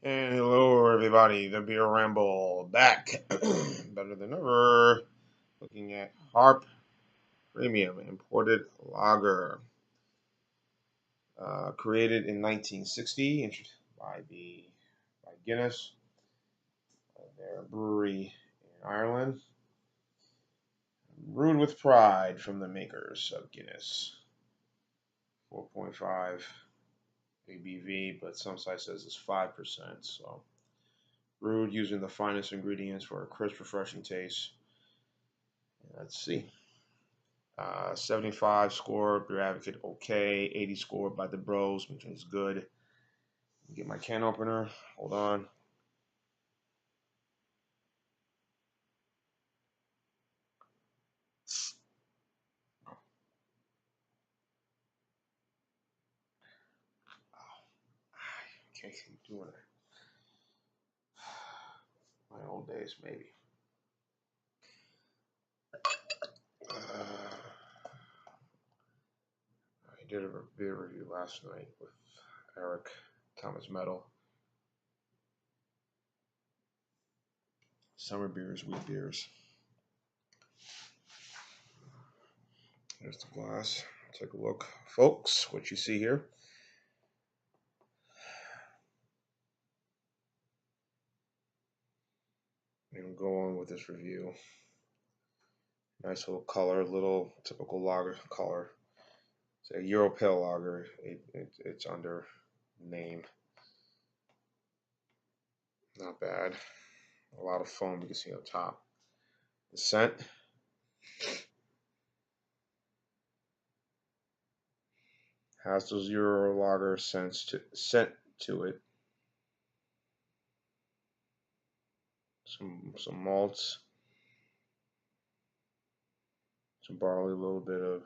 And hello, everybody. The Beer Ramble back, better than ever. Looking at Harp Premium Imported Lager, created in 1960 by Guinness, their brewery in Ireland. Brewed with pride from the makers of Guinness. 4.5 ABV, but some site says it's 5%. So brewed using the finest ingredients for a crisp, refreshing taste. Let's see. 75 score, Beer Advocate okay. 80 score by the Bros, which is good. Get my can opener. Hold on. I can't keep doing it. My old days, maybe. I did a beer review last night with Eric Thomas Metal. Summer beers, wheat beers. There's the glass. Take a look, folks. What you see here. And go on with this review. Nice little color, little typical lager color. It's a Euro Pale Lager. It's under name. Not bad. A lot of foam you can see up top. The scent. Has those Euro Lager scent to it. Some malts. Some barley, a little bit of,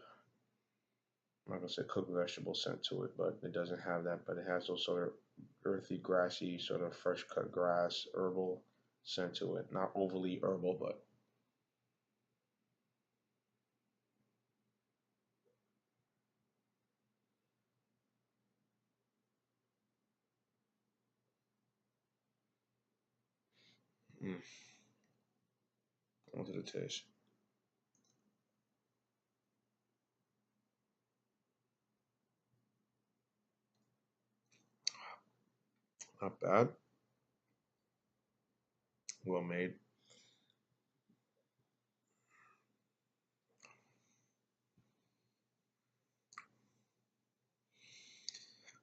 I'm not gonna say cooked vegetable scent to it, but it doesn't have that. But it has those sort of earthy, grassy, sort of fresh cut grass, herbal scent to it. Not overly herbal, but mm, onto the taste. Not bad. Well made.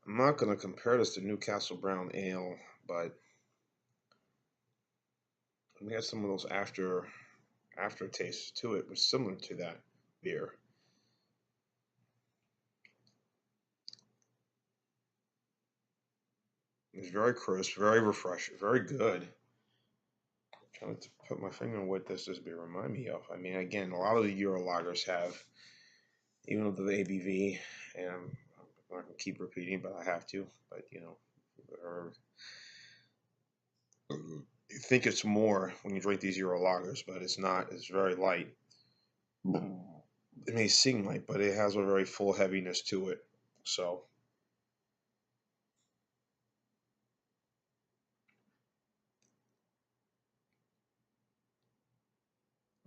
I'm not gonna compare this to Newcastle Brown Ale, but we had some of those aftertastes to it, was similar to that beer. It's very crisp, very refreshing, very good. I'm trying to put my finger on what this beer remind me of. I mean, again, a lot of the Euro lagers have, even with the ABV, and I'm not gonna keep repeating, but I have to. But you think it's more when you drink these Euro lagers, but it's not. It's very light. It may seem light, but it has a very full heaviness to it. So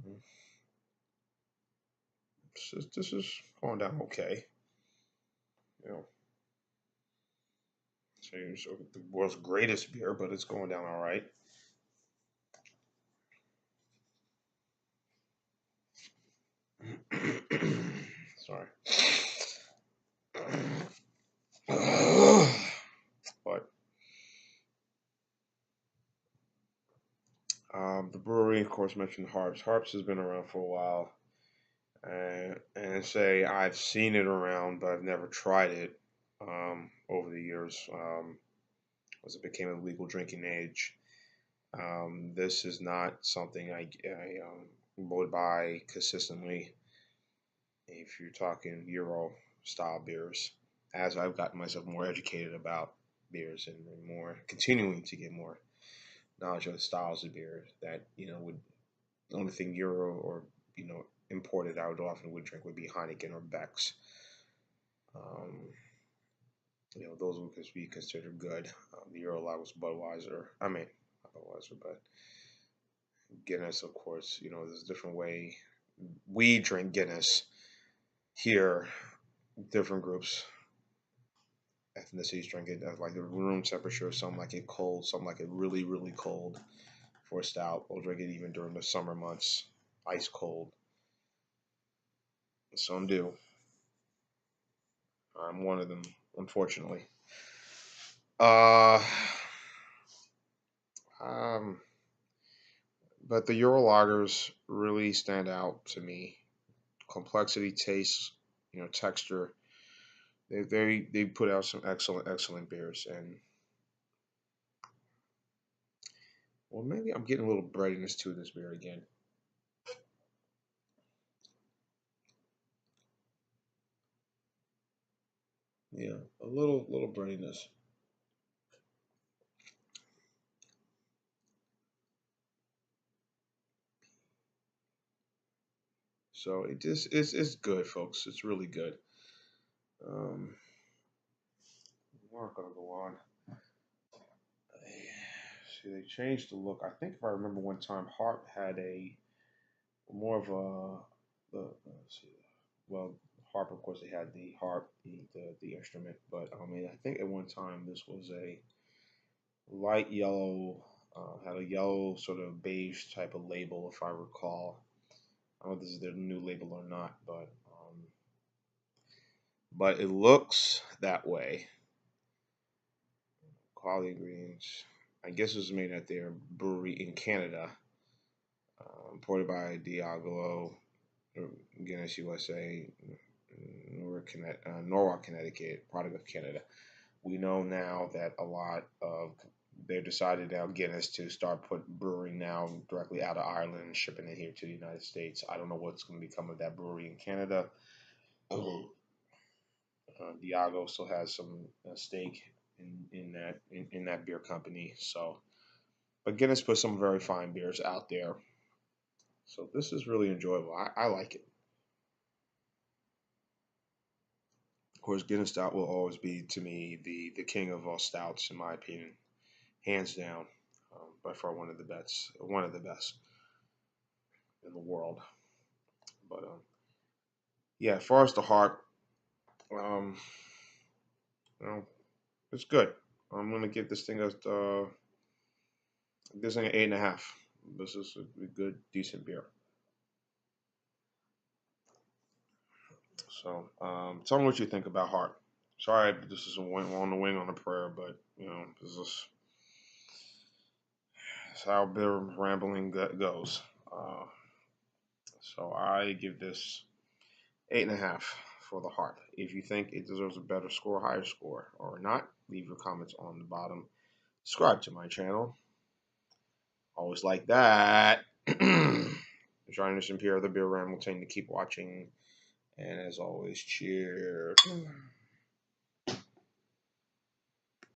mm, this is going down okay. You know, so the world's greatest beer, but it's going down all right. Sorry. But the brewery, of course, mentioned Harps. Harps has been around for a while, and say I've seen it around, but I've never tried it over the years as it became a legal drinking age. This is not something I would buy consistently if you're talking Euro style beers, as I've gotten myself more educated about beers and more continuing to get more knowledge of the styles of beer that would the only thing Euro or imported I would often would drink would be Heineken or Beck's. Um, those would be considered good. The Euro Lager was Budweiser. I mean, not Budweiser, but Guinness, of course. There's a different way we drink Guinness here. Different groups, ethnicities drink it at like the room temperature. Some like it cold, some like it really, really cold for a stout. We'll drink it even during the summer months, ice cold. Some do. I'm one of them, unfortunately. Uh, um, but the Euro lagers really stand out to me. Complexity, taste, texture. They put out some excellent beers, and well, maybe I'm getting a little breadiness to this beer again. Yeah, a little breadiness. So it just it's good, folks. It's really good. Um, we're not gonna go on. See, they changed the look. I think if I remember one time, Harp had a more of a let's see, well, harp, of course, they had the harp, the instrument, but I mean, I think at one time this was a light yellow, had a yellow sort of beige type of label, if I recall. I don't know if this is their new label or not, but it looks that way. Quality ingredients. I guess it was made at their brewery in Canada, imported by Diageo, Guinness USA, Norwalk, Connecticut, product of Canada. We know now that a lot of they've decided now Guinness to start put brewing now directly out of Ireland and shipping it here to the United States. I don't know what's going to become of that brewery in Canada. Diageo still has some stake in that beer company. So, but Guinness put some very fine beers out there. So this is really enjoyable. I like it. Of course, Guinness Stout will always be to me the king of all stouts, in my opinion, hands down. By far one of the best in the world. But yeah, as far as the heart, um, you know, it's good. I'm gonna give this thing an 8.5. This is a good, decent beer. So, tell me what you think about heart. Sorry, this is a wing on the wing on a prayer, but this is how beer rambling goes. Uh, so I give this 8.5 for the heart. If you think it deserves a better score, higher score, or not, leave your comments on the bottom. Subscribe to my channel. Always like that. Join us in Pierre the Beer Ramble. To keep watching. And as always, cheers.